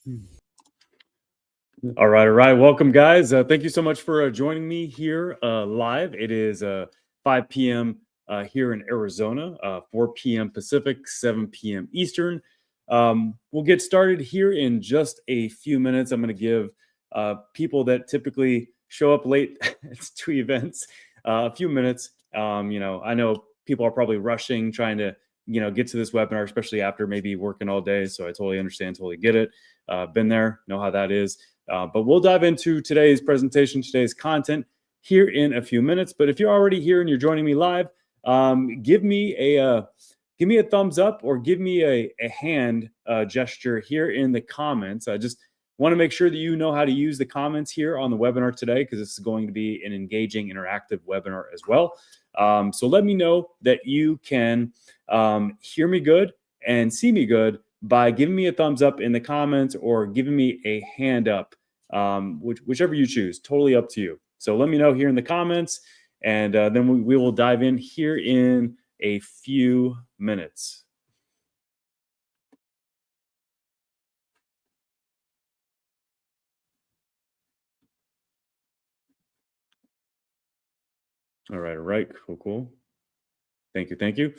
All right, all right. Welcome, guys. Thank you so much for joining me here live. It is 5 p.m. Here in Arizona, 4 p.m. Pacific, 7 p.m. Eastern. We'll get started here in just a few minutes. I'm going to give people that typically show up late to events a few minutes. I know people are probably rushing, trying to get to this webinar, especially after maybe working all day. So I totally understand, totally get it. Been there, know how that is. But we'll dive into today's presentation, today's content here in a few minutes. But if you're already here and you're joining me live, give me a thumbs up or give me a hand gesture here in the comments. I just want to make sure that you know how to use the comments here on the webinar today, because this is going to be an engaging, interactive webinar as well. So let me know that you can hear me good and see me good by giving me a thumbs up in the comments or giving me a hand up, whichever you choose. Totally up to you. So let me know here in the comments, and then we will dive in here in a few minutes. All right. Cool. Thank you.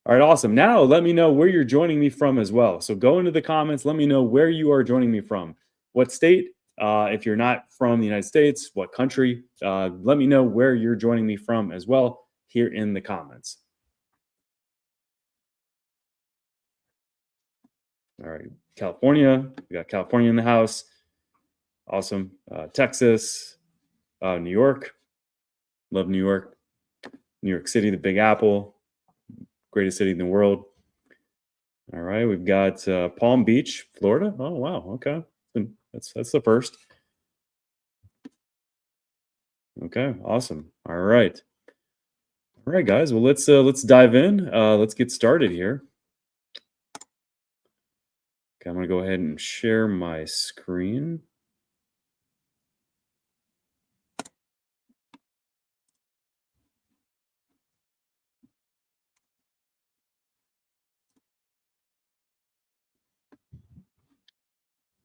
All right, awesome. Now let me know where you're joining me from as well. So go into the comments, let me know where you are joining me from. What state? If you're not from the United States, what country? Let me know where you're joining me from as well here in the comments. All right, California. We got California in the house. Awesome. Texas, New York. Love New York. New York City, the Big Apple, greatest city in the world. All right, we've got Palm Beach, Florida. Oh wow, okay, that's the first. Okay, awesome. All right, guys. Well, let's dive in. Let's get started here. Okay, I'm gonna go ahead and share my screen.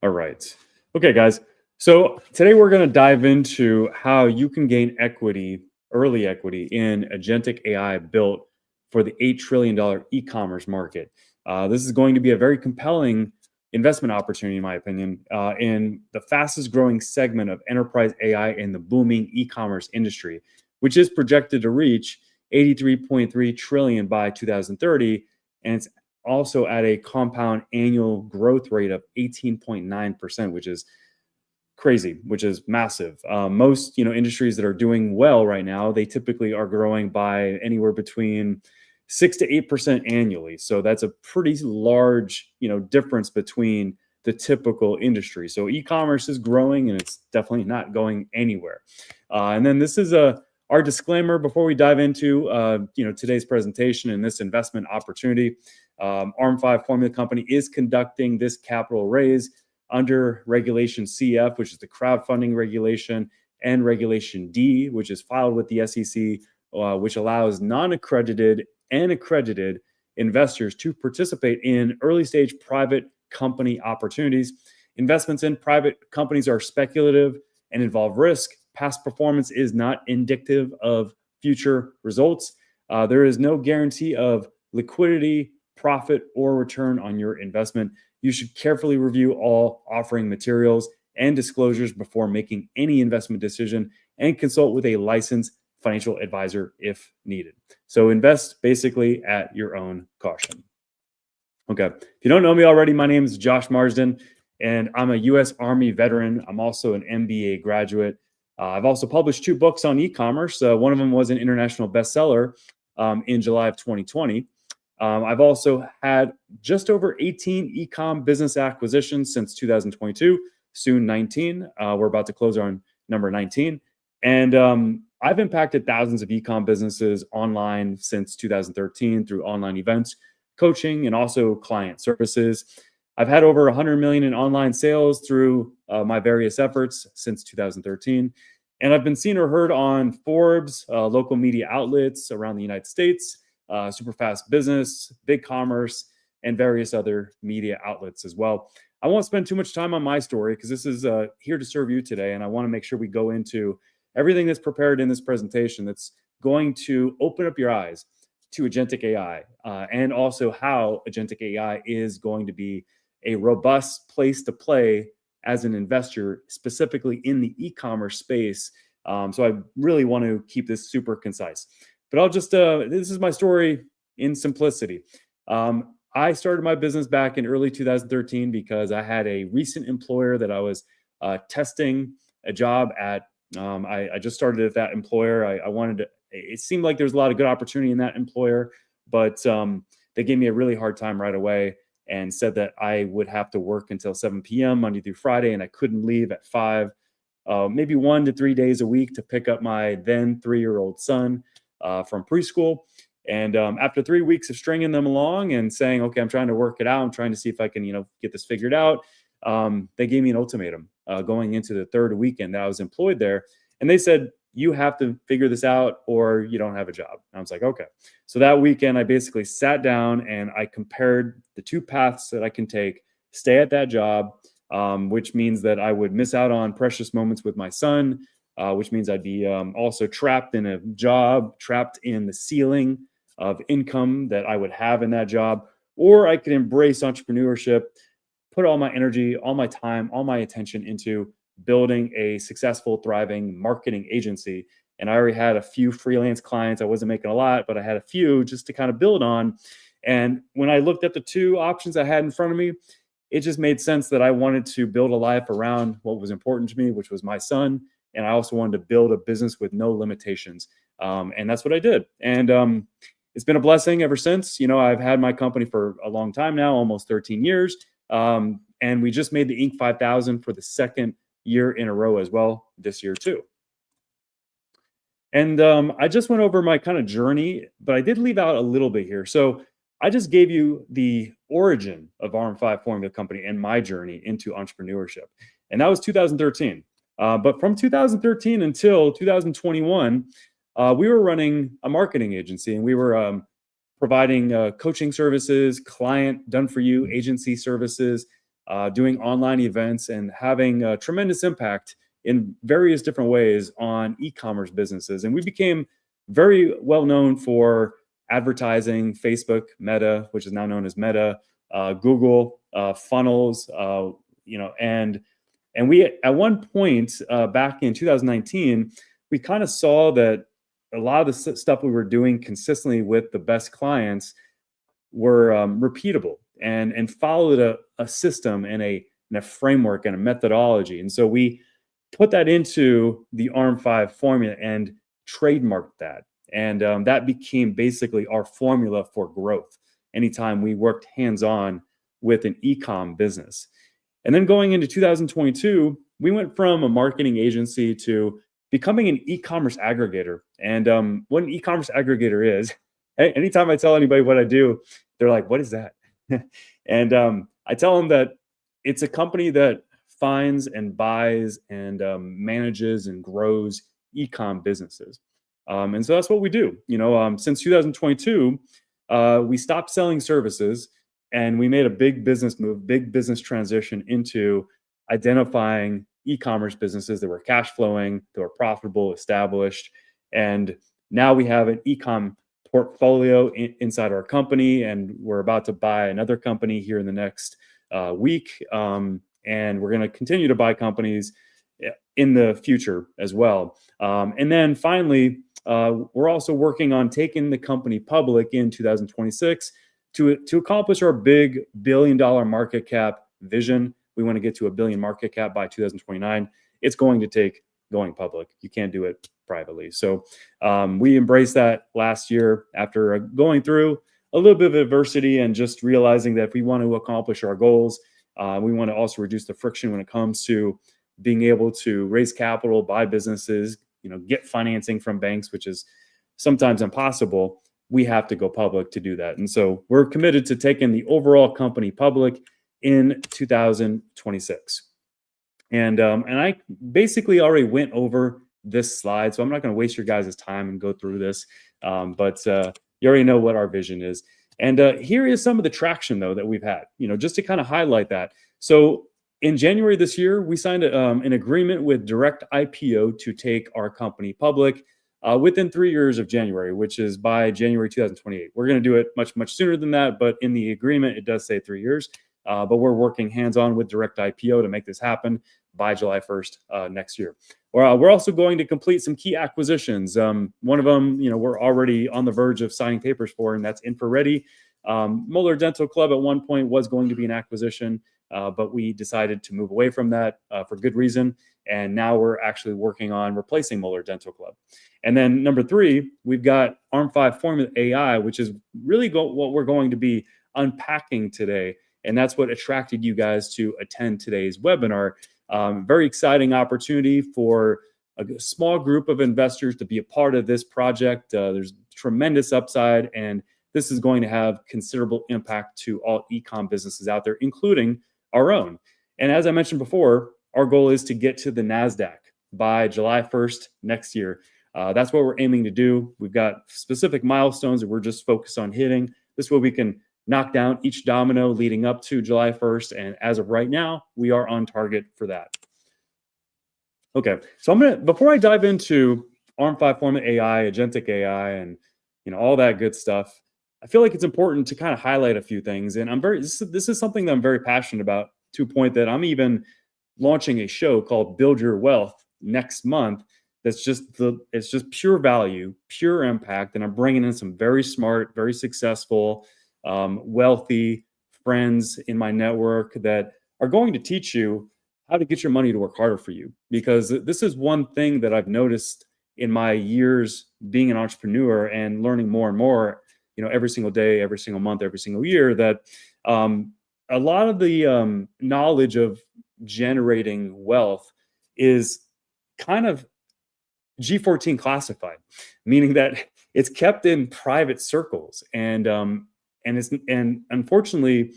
All right. Okay, guys. So today we're going to dive into how you can gain equity, early equity in agentic AI built for the $8 trillion e-commerce market. This is going to be a very compelling investment opportunity, in my opinion, in the fastest growing segment of enterprise AI in the booming e-commerce industry, which is projected to reach 83.3 trillion by 2030. And it's also at a compound annual growth rate of 18.9%, which is crazy, which is massive. Most industries that are doing well right now, they typically are growing by anywhere between 6 to 8% annually. So that's a pretty large difference between the typical industry. So e-commerce is growing, and it's definitely not going anywhere. And then this is our disclaimer before we dive into today's presentation and this investment opportunity. ARM5 Formula Company is conducting this capital raise under Regulation CF, which is the crowdfunding regulation, and Regulation D, which is filed with the SEC, which allows non-accredited and accredited investors to participate in early-stage private company opportunities. Investments in private companies are speculative and involve risk. Past performance is not indicative of future results. There is no guarantee of liquidity, profit, or return on your investment. You should carefully review all offering materials and disclosures before making any investment decision, and consult with a licensed financial advisor if needed. So invest basically at your own caution. Okay, if you don't know me already, my name is Josh Marsden, and I'm a U.S. Army veteran. I'm also an MBA graduate. I've also published 2 books on e-commerce. One of them was an international bestseller in July of 2020. I've also had just over 18 e-com business acquisitions since 2022, soon 19. We're about to close on number 19. And I've impacted thousands of e-com businesses online since 2013 through online events, coaching, and also client services. I've had over 100 million in online sales through my various efforts since 2013. And I've been seen or heard on Forbes, local media outlets around the United States, Superfast Business, Big Commerce, and various other media outlets as well. I won't spend too much time on my story because this is here to serve you today. And I want to make sure we go into everything that's prepared in this presentation that's going to open up your eyes to agentic AI and also how agentic AI is going to be a robust place to play as an investor, specifically in the e-commerce space. So I really want to keep this super concise. But I'll just, this is my story in simplicity. I started my business back in early 2013 because I had a recent employer that I was testing a job at. I just started at that employer. I wanted to, it seemed like there was a lot of good opportunity in that employer, but they gave me a really hard time right away and said that I would have to work until 7 p.m. Monday through Friday, and I couldn't leave at 5, maybe 1 to 3 days a week to pick up my then 3-year-old son from preschool. And after 3 weeks of stringing them along and saying, okay, I'm trying to work it out, I'm trying to see if I can, get this figured out, they gave me an ultimatum going into the third weekend that I was employed there. And they said, you have to figure this out or you don't have a job. And I was like, okay. So that weekend, I basically sat down and I compared the two paths that I can take: stay at that job, which means that I would miss out on precious moments with my son, which means I'd be also trapped in a job, trapped in the ceiling of income that I would have in that job, or I could embrace entrepreneurship, put all my energy, all my time, all my attention into building a successful, thriving marketing agency. And I already had a few freelance clients. I wasn't making a lot, but I had a few just to kind of build on. And when I looked at the two options I had in front of me, it just made sense that I wanted to build a life around what was important to me, which was my son. And I also wanted to build a business with no limitations. And that's what I did. And it's been a blessing ever since. I've had my company for a long time now, almost 13 years. And we just made the Inc. 5000 for the second year in a row as well this year too. And I just went over my kind of journey, but I did leave out a little bit here. So I just gave you the origin of RM5 Formula Company and my journey into entrepreneurship. And that was 2013. But from 2013 until 2021, we were running a marketing agency, and we were providing coaching services, client done for you agency services, doing online events, and having a tremendous impact in various different ways on e-commerce businesses. And we became very well known for advertising, Facebook, Meta, which is now known as Meta, Google, funnels, and we at one point back in 2019, we kind of saw that a lot of the stuff we were doing consistently with the best clients were repeatable and followed a system and a framework and a methodology. And so we put that into the RM5 formula and trademarked that. And that became basically our formula for growth anytime we worked hands-on with an e-com business. And then going into 2022, we went from a marketing agency to becoming an e-commerce aggregator. And what an e-commerce aggregator is, anytime I tell anybody what I do, they're like, what is that? And I tell them that it's a company that finds and buys and manages and grows e-com businesses. And so that's what we do. Since 2022, we stopped selling services and we made a big business move, big business transition into identifying e-commerce businesses that were cash flowing, that were profitable, established. And now we have an e-com portfolio inside our company, and we're about to buy another company here in the next week. And we're going to continue to buy companies in the future as well. And then finally, we're also working on taking the company public in 2026 to accomplish our big $1 billion market cap vision. We want to get to $1 billion market cap by 2029. It's going to take going public. You can't do it privately. So we embraced that last year after going through a little bit of adversity and just realizing that if we want to accomplish our goals, we want to also reduce the friction when it comes to being able to raise capital, buy businesses, get financing from banks, which is sometimes impossible. We have to go public to do that. And so we're committed to taking the overall company public in 2026. And I basically already went over this slide, so I'm not going to waste your guys' time and go through this. But you already know what our vision is. And here is some of the traction though that we've had, just to kind of highlight that. So in January this year, we signed an agreement with Direct IPO to take our company public within 3 years of January, which is by January 2028. We're going to do it much, much sooner than that, but in the agreement, it does say 3 years. But we're working hands-on with Direct IPO to make this happen by July 1st next year. We're also going to complete some key acquisitions. One of them, we're already on the verge of signing papers for, and that's InfraReady. Moeller Dental Club at one point was going to be an acquisition, but we decided to move away from that for good reason. And now we're actually working on replacing Moeller Dental Club. And then number 3, we've got ARM5 Formula AI, which is really what we're going to be unpacking today. And that's what attracted you guys to attend today's webinar. Very exciting opportunity for a small group of investors to be a part of this project. There's tremendous upside, and this is going to have considerable impact to all e-com businesses out there, including our own. And as I mentioned before, our goal is to get to the NASDAQ by July 1st next year. That's what we're aiming to do. We've got specific milestones that we're just focused on hitting. This way we can knock down each domino leading up to July 1st. And as of right now, we are on target for that. Okay, so before I dive into ARM5 Formula AI, Agentic AI, and all that good stuff, I feel like it's important to kind of highlight a few things. And this is something that I'm very passionate about, to a point that I'm even launching a show called Build Your Wealth next month. It's just pure value, pure impact. And I'm bringing in some very smart, very successful, wealthy friends in my network that are going to teach you how to get your money to work harder for you. Because this is one thing that I've noticed in my years being an entrepreneur and learning more and more, every single day, every single month, every single year, that a lot of the knowledge of generating wealth is kind of G14 classified, meaning that it's kept in private circles, and unfortunately,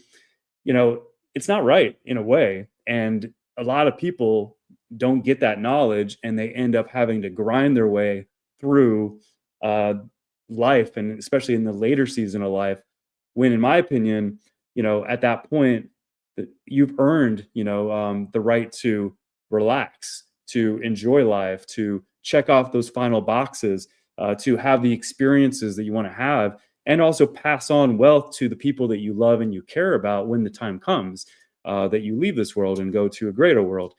it's not right in a way, and a lot of people don't get that knowledge, and they end up having to grind their way through life, and especially in the later season of life, when, in my opinion, at that point, you've earned, the right to relax, to enjoy life, to check off those final boxes, to have the experiences that you want to have, and also pass on wealth to the people that you love and you care about when the time comes that you leave this world and go to a greater world.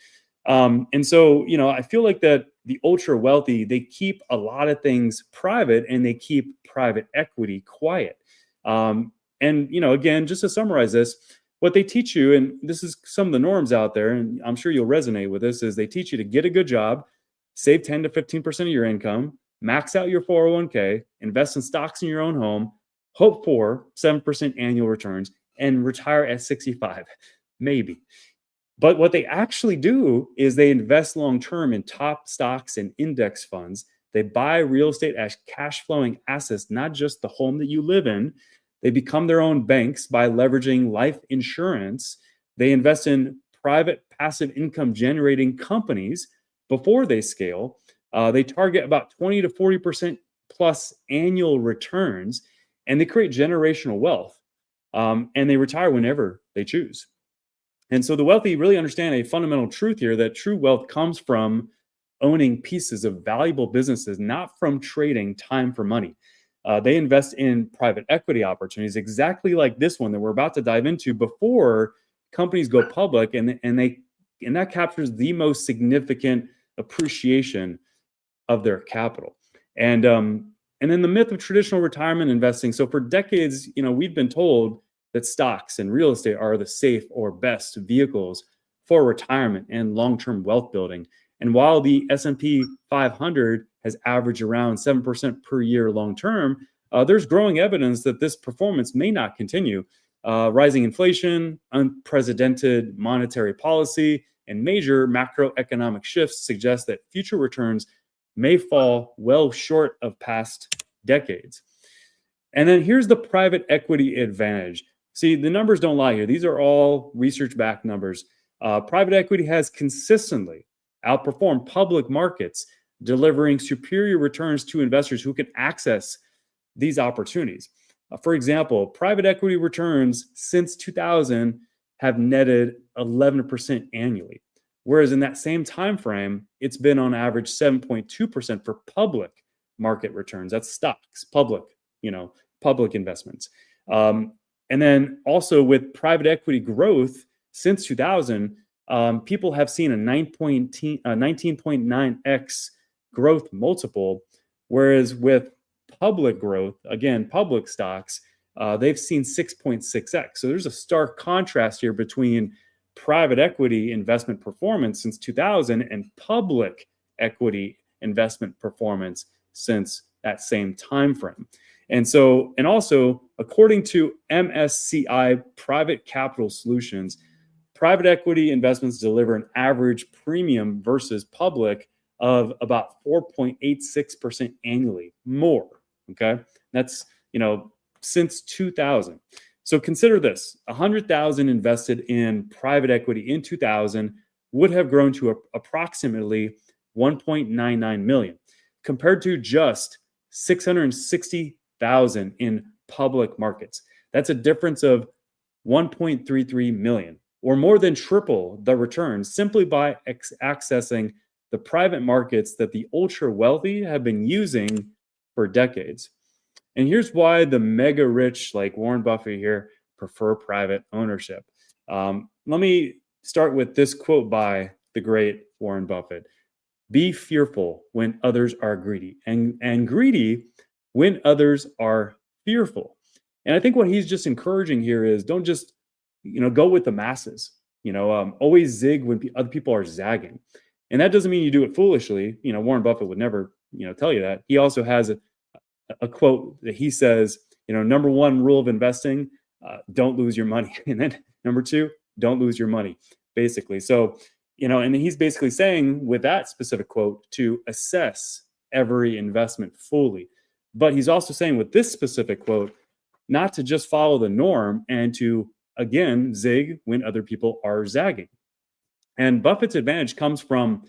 And so, I feel like that the ultra wealthy, they keep a lot of things private, and they keep private equity quiet. And, again, just to summarize this, what they teach you, and this is some of the norms out there, and I'm sure you'll resonate with this, is they teach you to get a good job, save 10 to 15% of your income, max out your 401k, invest in stocks in your own home, hope for 7% annual returns, and retire at 65, maybe. But what they actually do is they invest long-term in top stocks and index funds. They buy real estate as cash flowing assets, not just the home that you live in. They become their own banks by leveraging life insurance. They invest in private passive income generating companies before they scale. They target about 20 to 40% plus annual returns, and they create generational wealth. And they retire whenever they choose. And so the wealthy really understand a fundamental truth here, that true wealth comes from owning pieces of valuable businesses, not from trading time for money. They invest in private equity opportunities, exactly like this one that we're about to dive into, before companies go public, and that captures the most significant appreciation of their capital. And then the myth of traditional retirement investing. So for decades, we've been told that stocks and real estate are the safe or best vehicles for retirement and long-term wealth building. And while the S&P 500 has averaged around 7% per year long-term, there's growing evidence that this performance may not continue. Rising inflation, unprecedented monetary policy, and major macroeconomic shifts suggest that future returns may fall well short of past decades. And then here's the private equity advantage. See, the numbers don't lie here. These are all research-backed numbers. Private equity has consistently outperformed public markets, delivering superior returns to investors who can access these opportunities. For example, private equity returns since 2000 have netted 11% annually, whereas in that same time frame, it's been on average 7.2% for public market returns. That's stocks, you know, public investments. Um, and then also with private equity growth since 2000, people have seen a 19.9x growth multiple, whereas with public growth, again, public stocks, they've seen 6.6x. So there's a stark contrast here between private equity investment performance since 2000 and public equity investment performance since that same time frame. And so, and also, according to MSCI Private Capital Solutions, private equity investments deliver an average premium versus public of about 4.86% annually more. Okay. That's, since 2000. So consider this: 100,000 invested in private equity in 2000 would have grown to approximately 1.99 million compared to just 660,000 in public markets. That's a difference of 1.33 million, or more than triple the returns simply by accessing the private markets that the ultra wealthy have been using for decades. And here's why the mega rich like Warren Buffett here prefer private ownership. Let me start with this quote by the great Warren Buffett: "Be fearful when others are greedy, and greedy when others are fearful." And I think what he's just encouraging here is don't just, go with the masses. Always zig when other people are zagging. And that doesn't mean you do it foolishly. Warren Buffett would never, tell you that. He also has a quote that he says, number one rule of investing, don't lose your money. And then number two, don't lose your money, basically. So, and he's basically saying with that specific quote to assess every investment fully. But he's also saying with this specific quote, not to just follow the norm and to, again, zig when other people are zagging. And Buffett's advantage comes from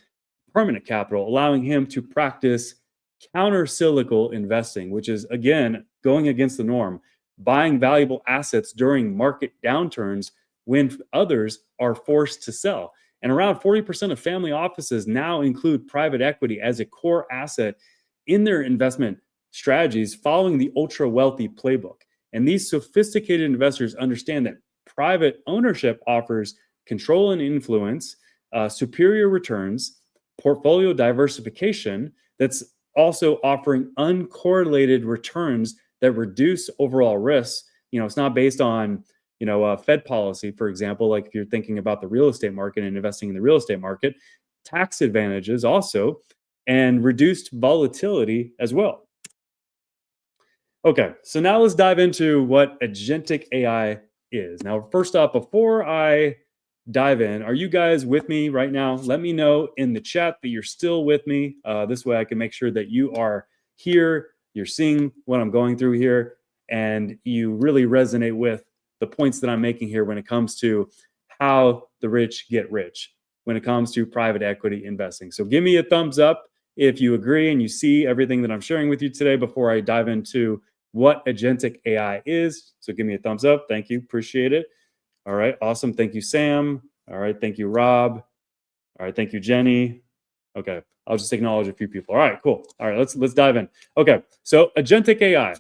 permanent capital, allowing him to practice counter-cyclical investing, which is, again, going against the norm, buying valuable assets during market downturns when others are forced to sell. And around 40% of family offices now include private equity as a core asset in their investment strategies, following the ultra-wealthy playbook. And these sophisticated investors understand that private ownership offers control and influence, superior returns, portfolio diversification that's also offering uncorrelated returns that reduce overall risks. It's not based on, Fed policy, for example, like if you're thinking about the real estate market and investing in the real estate market, tax advantages also, and reduced volatility as well. Okay, so now let's dive into what agentic AI is. Now, first off, before I dive in, are you guys with me right now? Let me know in the chat that you're still with me. This way I can make sure that you are here, you're seeing what I'm going through here, and you really resonate with the points that I'm making here when it comes to how the rich get rich, when it comes to private equity investing. So give me a thumbs up if you agree and you see everything that I'm sharing with you today before I dive into what agentic AI is. So give me a thumbs up. Thank you. Appreciate it. All right. Awesome. Thank you, Sam. All right. Thank you, Rob. All right. Thank you, Jenny. Okay. I'll just acknowledge a few people. All right. Cool. All right. Let's dive in. Okay. So agentic AI.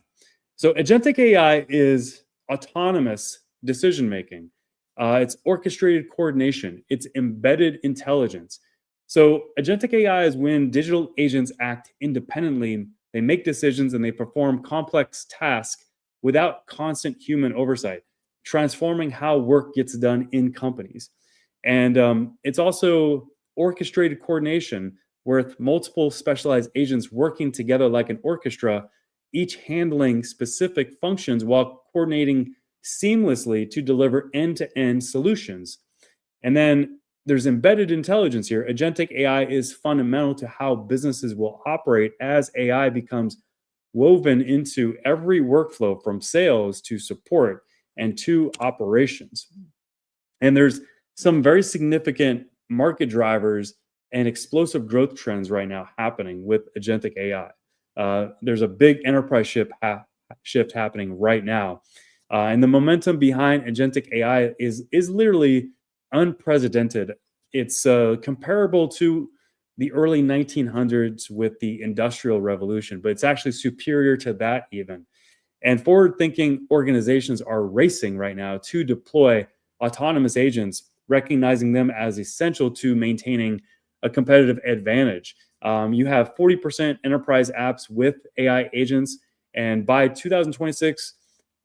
So agentic AI is autonomous decision making. It's orchestrated coordination. It's embedded intelligence. So agentic AI is when digital agents act independently. They make decisions and they perform complex tasks without constant human oversight, transforming how work gets done in companies. And it's also orchestrated coordination with multiple specialized agents working together like an orchestra, each handling specific functions while coordinating seamlessly to deliver end-to-end solutions. And then there's embedded intelligence here. Agentic AI is fundamental to how businesses will operate as AI becomes woven into every workflow from sales to support and to operations. And there's some very significant market drivers and explosive growth trends right now happening with agentic AI. There's a big enterprise shift shift happening right now. And the momentum behind agentic AI is literally unprecedented. It's comparable to the early 1900s with the Industrial Revolution, but it's actually superior to that even. And forward thinking organizations are racing right now to deploy autonomous agents, recognizing them as essential to maintaining a competitive advantage. You have 40% enterprise apps with AI agents, and by 2026,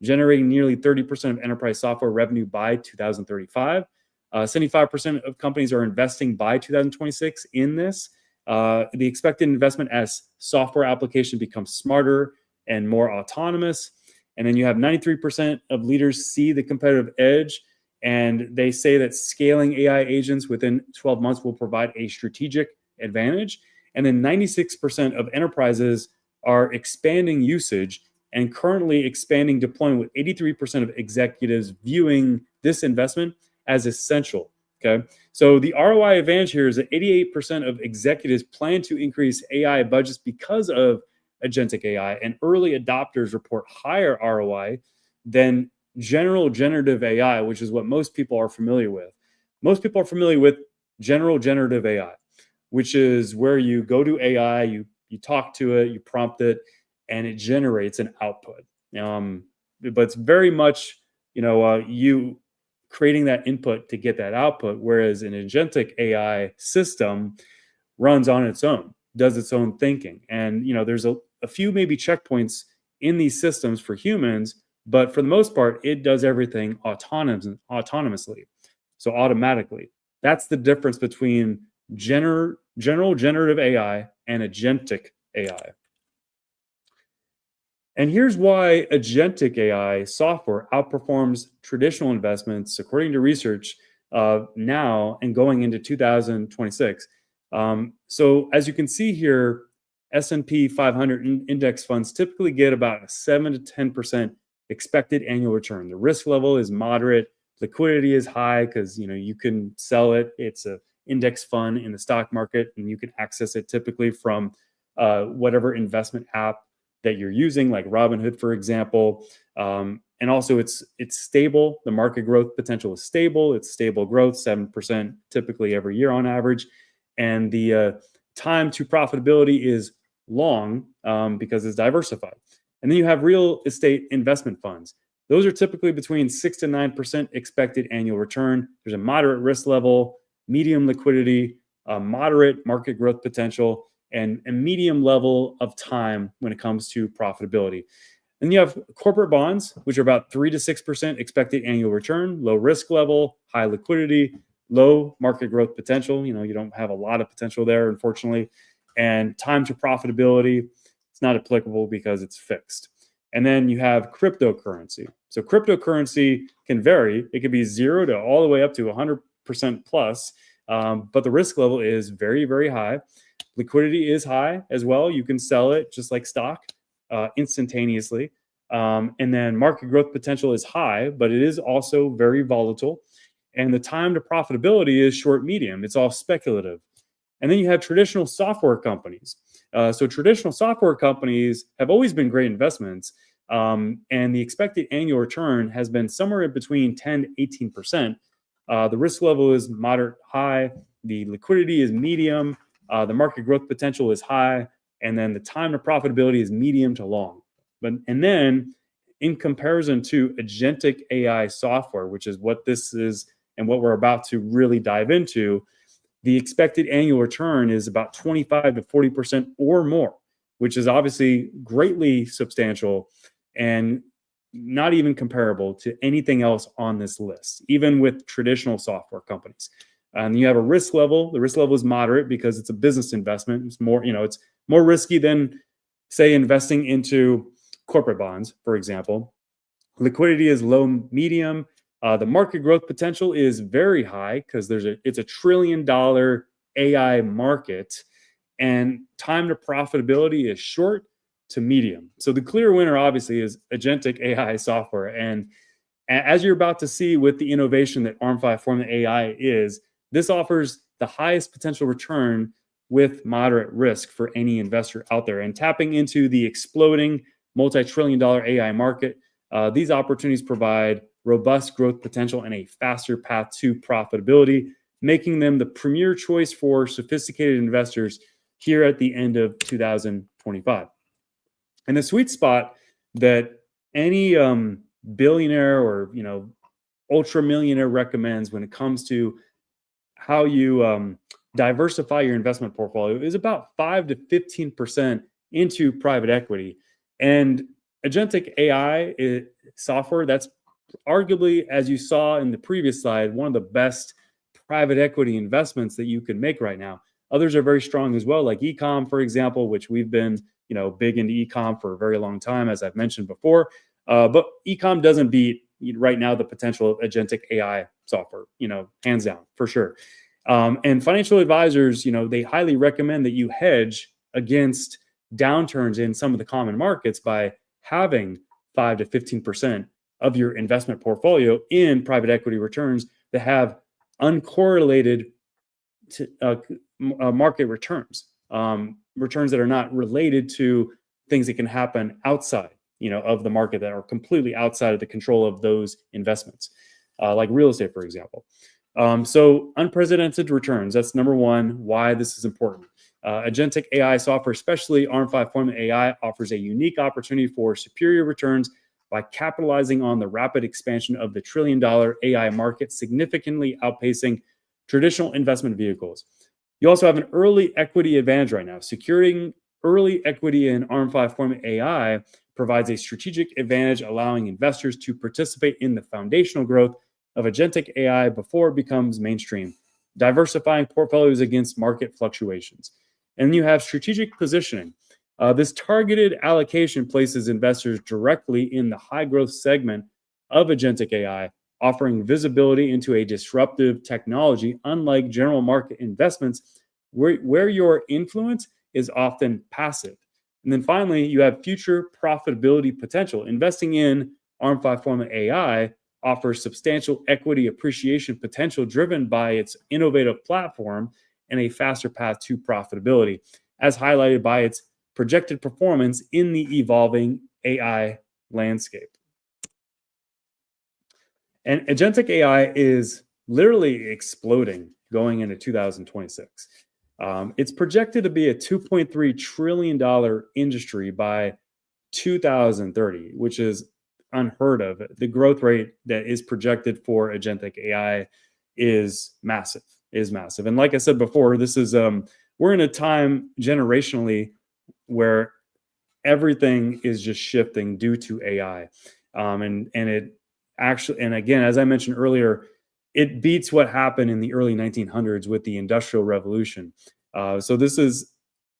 generating nearly 30% of enterprise software revenue by 2035. 75% of companies are investing by 2026 in this. The expected investment as software application becomes smarter and more autonomous. And then you have 93% of leaders see the competitive edge, and they say that scaling AI agents within 12 months will provide a strategic advantage. And then 96% of enterprises are expanding usage and currently expanding deployment, with 83% of executives viewing this investment as essential. Okay. So the ROI advantage here is that 88% of executives plan to increase AI budgets because of agentic AI, and early adopters report higher ROI than general generative AI, which is what most people are familiar with. Most people are familiar with general generative AI, which is where you go to AI, you talk to it, you prompt it, and it generates an output. But it's very much, you creating that input to get that output, whereas an agentic AI system runs on its own, does its own thinking. And, there's a few maybe checkpoints in these systems for humans, but for the most part, it does everything autonomously. So automatically. That's the difference between general generative AI and agentic AI. And here's why agentic AI software outperforms traditional investments, according to research, now and going into 2026. So as you can see here, S&P 500 index funds typically get about a 7 to 10% expected annual return. The risk level is moderate. Liquidity is high because you can sell it. It's an index fund in the stock market, and you can access it typically from whatever investment app that you're using, like Robinhood, for example. And also it's stable. The market growth potential is stable. It's stable growth, 7% typically every year on average. And the time to profitability is long because it's diversified. And then you have real estate investment funds. Those are typically between 6 to 9% expected annual return. There's a moderate risk level, medium liquidity, moderate market growth potential, and a medium level of time when it comes to profitability. And you have corporate bonds, which are about 3 to 6% expected annual return, low risk level, high liquidity, low market growth potential. You don't have a lot of potential there, unfortunately. And time to profitability, it's not applicable because it's fixed. And then you have cryptocurrency. So cryptocurrency can vary. It could be 0 to all the way up to 100% plus, but the risk level is very, very high. Liquidity is high as well. You can sell it just like stock instantaneously. And then market growth potential is high, but it is also very volatile. And the time to profitability is short, medium. It's all speculative. And then you have traditional software companies. So traditional software companies have always been great investments. And the expected annual return has been somewhere in between 10 to 18%. The risk level is moderate, high. The liquidity is medium. The market growth potential is high. And then the time to profitability is medium to long. And then in comparison to agentic AI software, which is what this is and what we're about to really dive into, the expected annual return is about 25 to 40% or more, which is obviously greatly substantial and not even comparable to anything else on this list, even with traditional software companies. And you have a risk level. The risk level is moderate because it's a business investment. It's more, it's more risky than, say, investing into corporate bonds, for example. Liquidity is low, medium. The market growth potential is very high because it's a $1 trillion AI market, and time to profitability is short to medium. So the clear winner, obviously, is agentic AI software. And as you're about to see with the innovation that ARM5 Formula AI is, this offers the highest potential return with moderate risk for any investor out there, and tapping into the exploding multi-trillion-dollar AI market. These opportunities provide robust growth potential and a faster path to profitability, making them the premier choice for sophisticated investors here at the end of 2025. And the sweet spot that any billionaire or ultra millionaire recommends when it comes to how you diversify your investment portfolio is about 5 to 15% into private equity. And agentic AI software, that's arguably, as you saw in the previous slide, one of the best private equity investments that you can make right now. Others are very strong as well, like ecom, for example, which we've been big into ecom for a very long time, as I've mentioned before. But ecom doesn't beat right now the potential of agentic AI software, hands down, for sure. And financial advisors, they highly recommend that you hedge against downturns in some of the common markets by having 5 to 15% of your investment portfolio in private equity returns that have uncorrelated market returns, returns that are not related to things that can happen outside, of the market, that are completely outside of the control of those investments, like real estate, for example. So unprecedented returns, that's number one, why this is important. Agentic AI software, especially ARM5 Formula AI, offers a unique opportunity for superior returns by capitalizing on the rapid expansion of the trillion-dollar AI market, significantly outpacing traditional investment vehicles. You also have an early equity advantage right now. Securing early equity in ARM5 Formula AI provides a strategic advantage, allowing investors to participate in the foundational growth of agentic AI before it becomes mainstream, diversifying portfolios against market fluctuations. And you have strategic positioning. This targeted allocation places investors directly in the high growth segment of agentic AI, offering visibility into a disruptive technology, unlike general market investments, where your influence is often passive. And then finally, you have future profitability potential. Investing in ARM5 Formula AI offers substantial equity appreciation potential driven by its innovative platform and a faster path to profitability, as highlighted by its projected performance in the evolving AI landscape. And agentic AI is literally exploding going into 2026. It's projected to be a $2.3 trillion industry by 2030, which is unheard of. The growth rate that is projected for agentic AI is massive, And like I said before, this is we're in a time generationally where everything is just shifting due to AI. And it actually, and again, as I mentioned earlier, it beats what happened in the early 1900s with the Industrial Revolution. So this is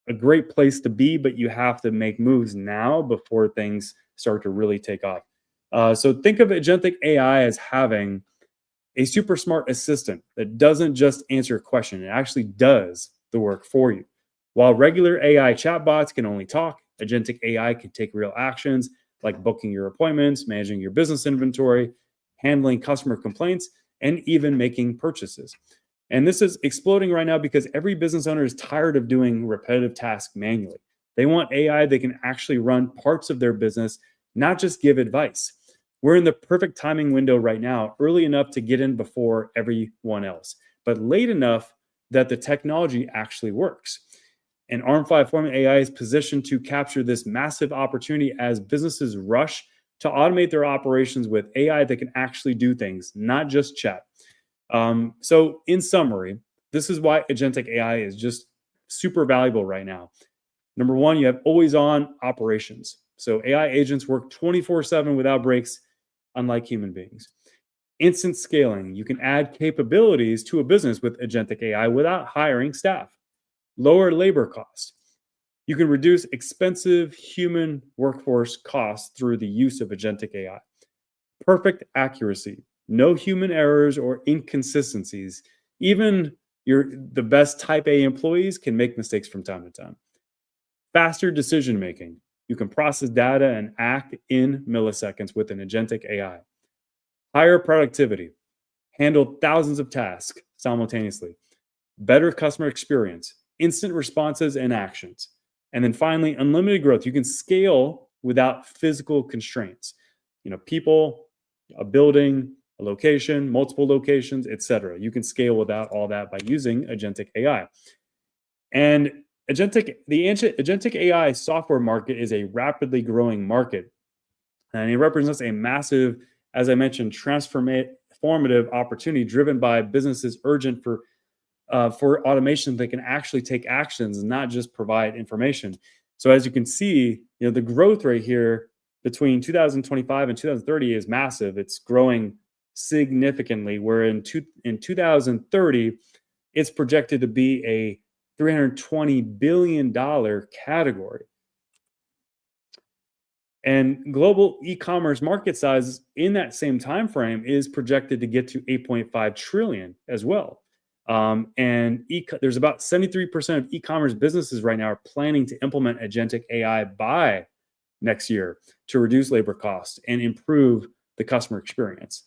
a great place to be, but you have to make moves now before things start to really take off. So think of agentic AI as having a super smart assistant that doesn't just answer a question, it actually does the work for you. While regular AI chatbots can only talk, agentic AI can take real actions like booking your appointments, managing your business inventory, handling customer complaints, and even making purchases. And this is exploding right now because every business owner is tired of doing repetitive tasks manually. They want AI that can actually run parts of their business, not just give advice. We're in the perfect timing window right now, early enough to get in before everyone else, but late enough that the technology actually works. And ARM5 Formula AI is positioned to capture this massive opportunity as businesses rush to automate their operations with AI that can actually do things, not just chat. So in summary, this is why agentic AI is just super valuable right now. Number one, you have always on operations. So AI agents work 24/7 without breaks, unlike human beings. Instant scaling. You can add capabilities to a business with agentic AI without hiring staff. Lower labor costs. You can reduce expensive human workforce costs through the use of agentic AI. Perfect accuracy. No human errors or inconsistencies. Even the best type A employees can make mistakes from time to time. Faster decision making. You can process data and act in milliseconds with an agentic AI. Higher productivity. Handle thousands of tasks simultaneously. Better customer experience. Instant responses and actions. And then finally, unlimited growth. You can scale without physical constraints. People, a building, a location, multiple locations, etc. You can scale without all that by using agentic AI. And agentic AI software market is a rapidly growing market, and it represents a massive, as I mentioned, transformative opportunity driven by businesses urgent for automation that can actually take actions and not just provide information. So as you can see, the growth rate here between 2025 and 2030 is massive. It's growing significantly. Where in 2030, it's projected to be a $320 billion category. And global e-commerce market size in that same time frame is projected to get to 8.5 trillion as well. There's about 73% of e-commerce businesses right now are planning to implement agentic AI by next year to reduce labor costs and improve the customer experience.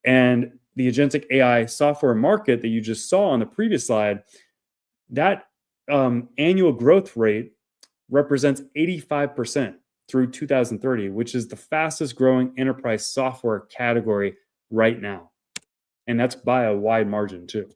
And the agentic AI software market that you just saw on the previous slide, that annual growth rate represents 85% through 2030, which is the fastest growing enterprise software category right now. And that's by a wide margin too.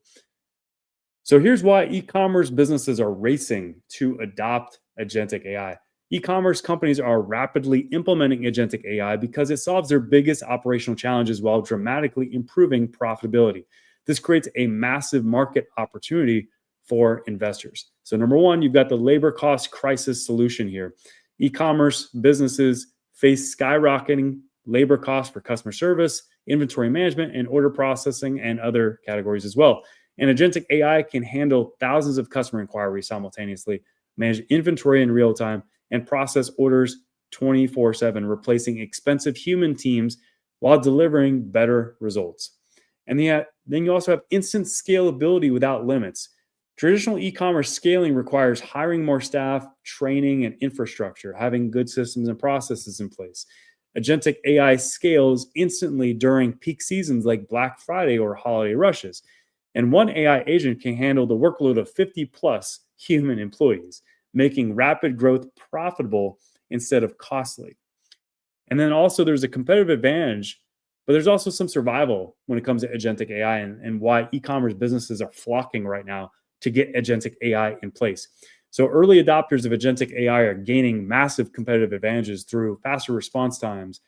So here's why e-commerce businesses are racing to adopt agentic AI. E-commerce companies are rapidly implementing agentic AI because it solves their biggest operational challenges while dramatically improving profitability. This creates a massive market opportunity for investors. So number one, you've got the labor cost crisis solution here. E-commerce businesses face skyrocketing labor costs for customer service, inventory management, and order processing, and other categories as well. And agentic AI can handle thousands of customer inquiries simultaneously, manage inventory in real time, and process orders 24/7, replacing expensive human teams while delivering better results. And then you also have instant scalability without limits. Traditional e-commerce scaling requires hiring more staff, training, and infrastructure, having good systems and processes in place. Agentic AI scales instantly during peak seasons like Black Friday or holiday rushes. And one AI agent can handle the workload of 50 plus human employees, making rapid growth profitable instead of costly. And then also there's a competitive advantage, but there's also some survival when it comes to agentic AI and why e-commerce businesses are flocking right now to get agentic AI in place. So early adopters of agentic AI are gaining massive competitive advantages through faster response times,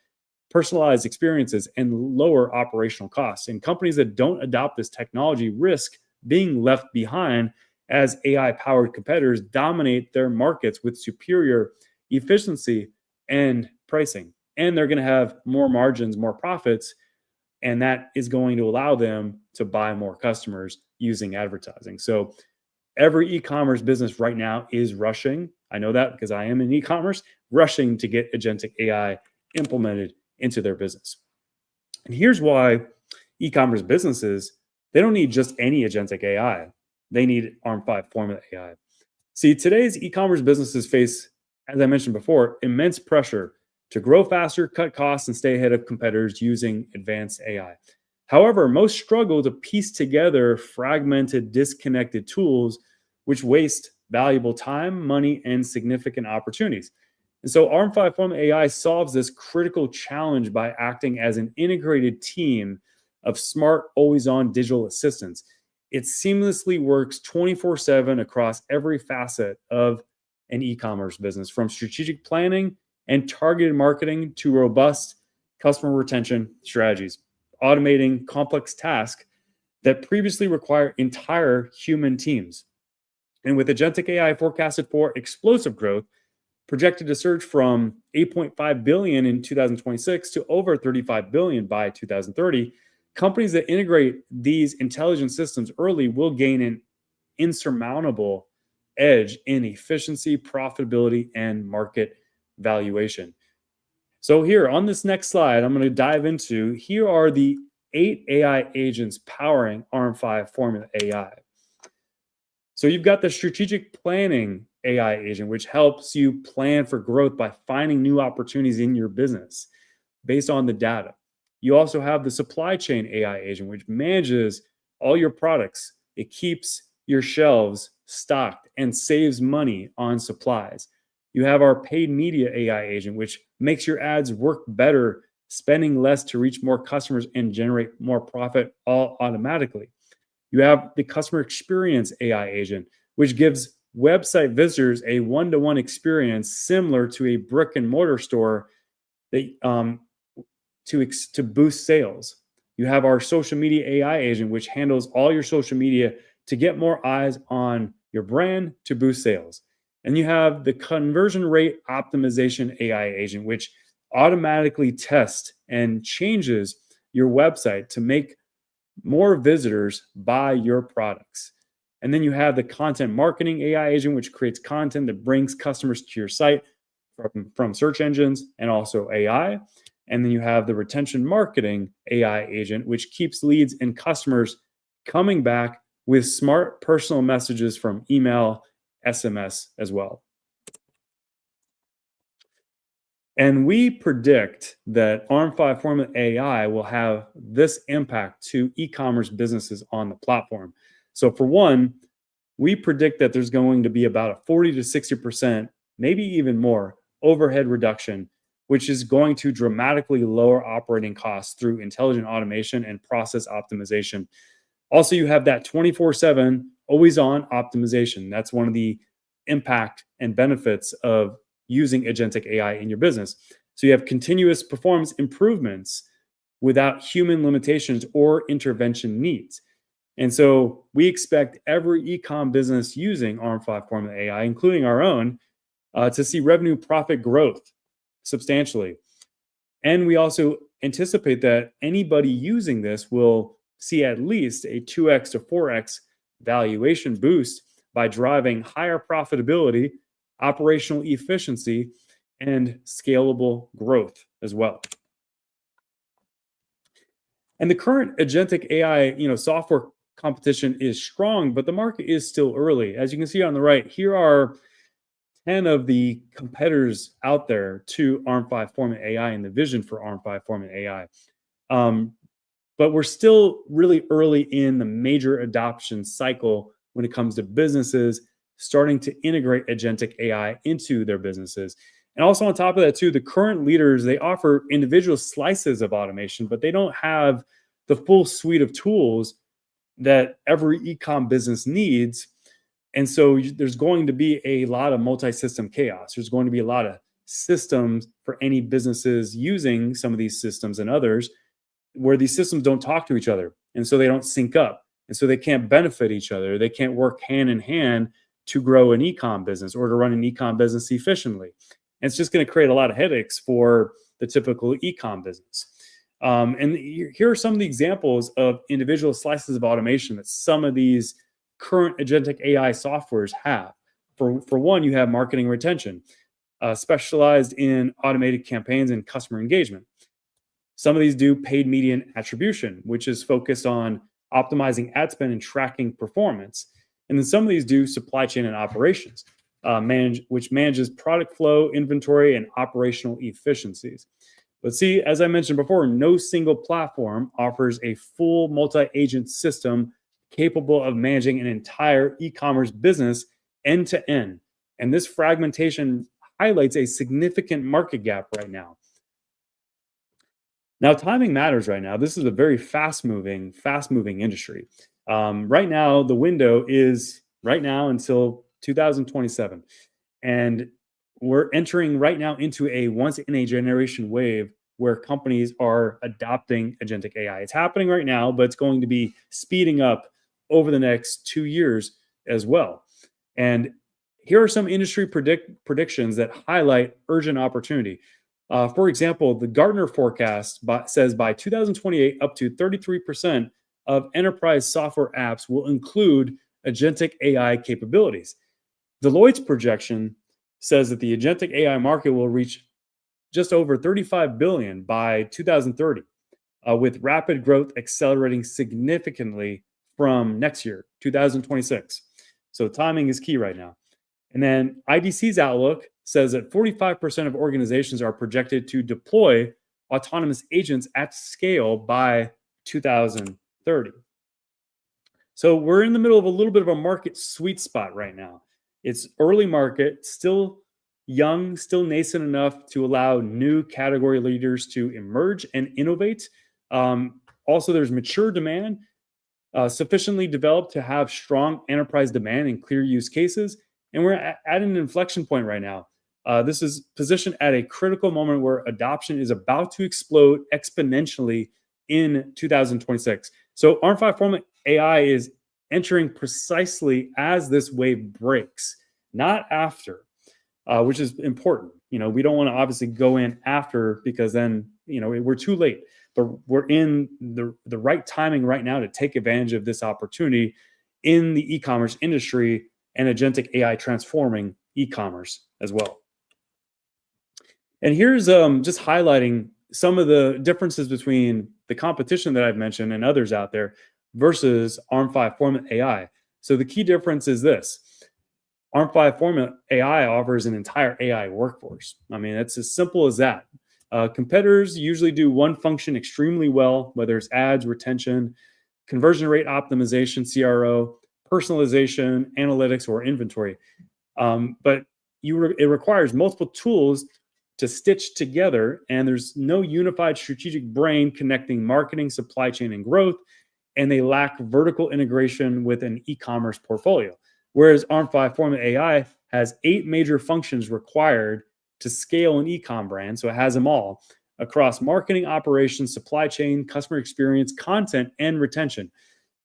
personalized experiences, and lower operational costs. And companies that don't adopt this technology risk being left behind as AI-powered competitors dominate their markets with superior efficiency and pricing. And they're going to have more margins, more profits, and that is going to allow them to buy more customers using advertising. So every e-commerce business right now is rushing. I know that because I am in e-commerce, rushing to get agentic AI implemented into their business. And here's why e-commerce businesses, they don't need just any agentic AI. They need ARM5 formula AI. See, today's e-commerce businesses face, as I mentioned before, immense pressure to grow faster, cut costs, and stay ahead of competitors using advanced AI. However, most struggle to piece together fragmented, disconnected tools, which waste valuable time, money, and significant opportunities. And so ARM5 Formula AI solves this critical challenge by acting as an integrated team of smart, always-on digital assistants. It seamlessly works 24/7 across every facet of an e-commerce business, from strategic planning and targeted marketing to robust customer retention strategies, automating complex tasks that previously require entire human teams. And with agentic AI forecasted for explosive growth, projected to surge from 8.5 billion in 2026 to over 35 billion by 2030, companies that integrate these intelligent systems early will gain an insurmountable edge in efficiency, profitability, and market valuation. So here on this next slide, I'm going to dive into, here are the 8 AI agents powering ARM5 Formula AI. So you've got the strategic planning AI agent, which helps you plan for growth by finding new opportunities in your business based on the data. You also have the supply chain AI agent, which manages all your products. It keeps your shelves stocked and saves money on supplies. You have our paid media AI agent, which makes your ads work better, spending less to reach more customers and generate more profit all automatically. You have the customer experience AI agent, which gives website visitors a one-to-one experience similar to a brick and mortar store that to boost sales. You have our social media AI agent, which handles all your social media to get more eyes on your brand to boost sales. And you have the conversion rate optimization AI agent, which automatically tests and changes your website to make more visitors buy your products. And then you have the content marketing AI agent, which creates content that brings customers to your site from search engines and also AI. And then you have the retention marketing AI agent, which keeps leads and customers coming back with smart personal messages from email, SMS as well. And we predict that ARM5 Formula AI will have this impact to e-commerce businesses on the platform. So for one, we predict that there's going to be about a 40 to 60%, maybe even more, overhead reduction, which is going to dramatically lower operating costs through intelligent automation and process optimization. Also, you have that 24/7 always on optimization. That's one of the impact and benefits of using agentic AI in your business. So you have continuous performance improvements without human limitations or intervention needs. And so we expect every e-com business using ARM5 Formula AI, including our own, to see revenue profit growth substantially. And we also anticipate that anybody using this will see at least a 2x to 4x valuation boost by driving higher profitability, operational efficiency, and scalable growth as well. And the current agentic AI, software competition is strong, but the market is still early. As you can see on the right, here are 10 of the competitors out there to ARM5 Formula AI and the vision for ARM5 Formula AI. But we're still really early in the major adoption cycle when it comes to businesses starting to integrate agentic AI into their businesses. And also on top of that too, the current leaders, they offer individual slices of automation, but they don't have the full suite of tools that every e-com business needs. And so there's going to be a lot of multi-system chaos. There's going to be a lot of systems for any businesses using some of these systems and others where these systems don't talk to each other. And so they don't sync up. And so they can't benefit each other. They can't work hand in hand to grow an e-com business or to run an e-com business efficiently. And it's just going to create a lot of headaches for the typical e-com business. And here are some of the examples of individual slices of automation that some of these current agentic AI softwares have. For one, you have marketing retention, specialized in automated campaigns and customer engagement. Some of these do paid media attribution, which is focused on optimizing ad spend and tracking performance. And then some of these do supply chain and operations, which manages product flow, inventory, and operational efficiencies. But see, as I mentioned before, no single platform offers a full multi-agent system capable of managing an entire e-commerce business end to end. And this fragmentation highlights a significant market gap right now. Now, timing matters right now. This is a very fast-moving industry. Right now, the window is right now until 2027. And we're entering right now into a once-in-a-generation wave where companies are adopting agentic AI. It's happening right now, but it's going to be speeding up over the next 2 years as well. And here are some industry predictions that highlight urgent opportunity. For example, the Gartner forecast says by 2028, up to 33% of enterprise software apps will include agentic AI capabilities. Deloitte's projection says that the agentic AI market will reach just over 35 billion by 2030, with rapid growth accelerating significantly from next year, 2026. So timing is key right now. And then IDC's outlook says that 45% of organizations are projected to deploy autonomous agents at scale by 2030. So we're in the middle of a little bit of a market sweet spot right now. It's early market, still young, still nascent enough to allow new category leaders to emerge and innovate. Also, there's mature demand, sufficiently developed to have strong enterprise demand and clear use cases. And we're at an inflection point right now. This is positioned at a critical moment where adoption is about to explode exponentially in 2026. So ARM5 Format AI is entering precisely as this wave breaks, not after, which is important. We don't want to obviously go in after because then, we're too late. But we're in the right timing right now to take advantage of this opportunity in the e-commerce industry and agentic AI transforming e-commerce as well. And here's just highlighting some of the differences between the competition that I've mentioned and others out there versus ARM5 Format AI. So the key difference is this. ARM5 Format AI offers an entire AI workforce. I mean, it's as simple as that. Competitors usually do one function extremely well, whether it's ads, retention, conversion rate optimization, CRO, personalization, analytics, or inventory. But it requires multiple tools to stitch together, and there's no unified strategic brain connecting marketing, supply chain, and growth, and they lack vertical integration with an e-commerce portfolio. Whereas ARM5 Format AI has 8 major functions required to scale an e-com brand, so it has them all across marketing, operations, supply chain, customer experience, content, and retention,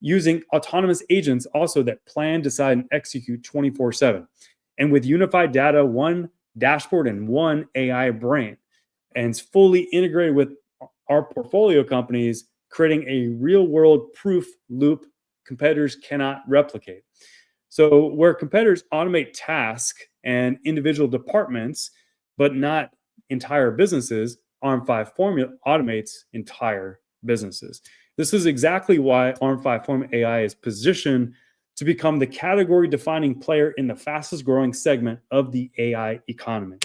using autonomous agents also that plan, decide, and execute 24/7. And with unified data, one dashboard, and one AI brain, and it's fully integrated with our portfolio companies, creating a real-world proof loop competitors cannot replicate. So where competitors automate tasks and individual departments, but not entire businesses, ARM5 Format automates entire businesses. This is exactly why ARM5 Format AI is positioned to become the category-defining player in the fastest-growing segment of the AI economy.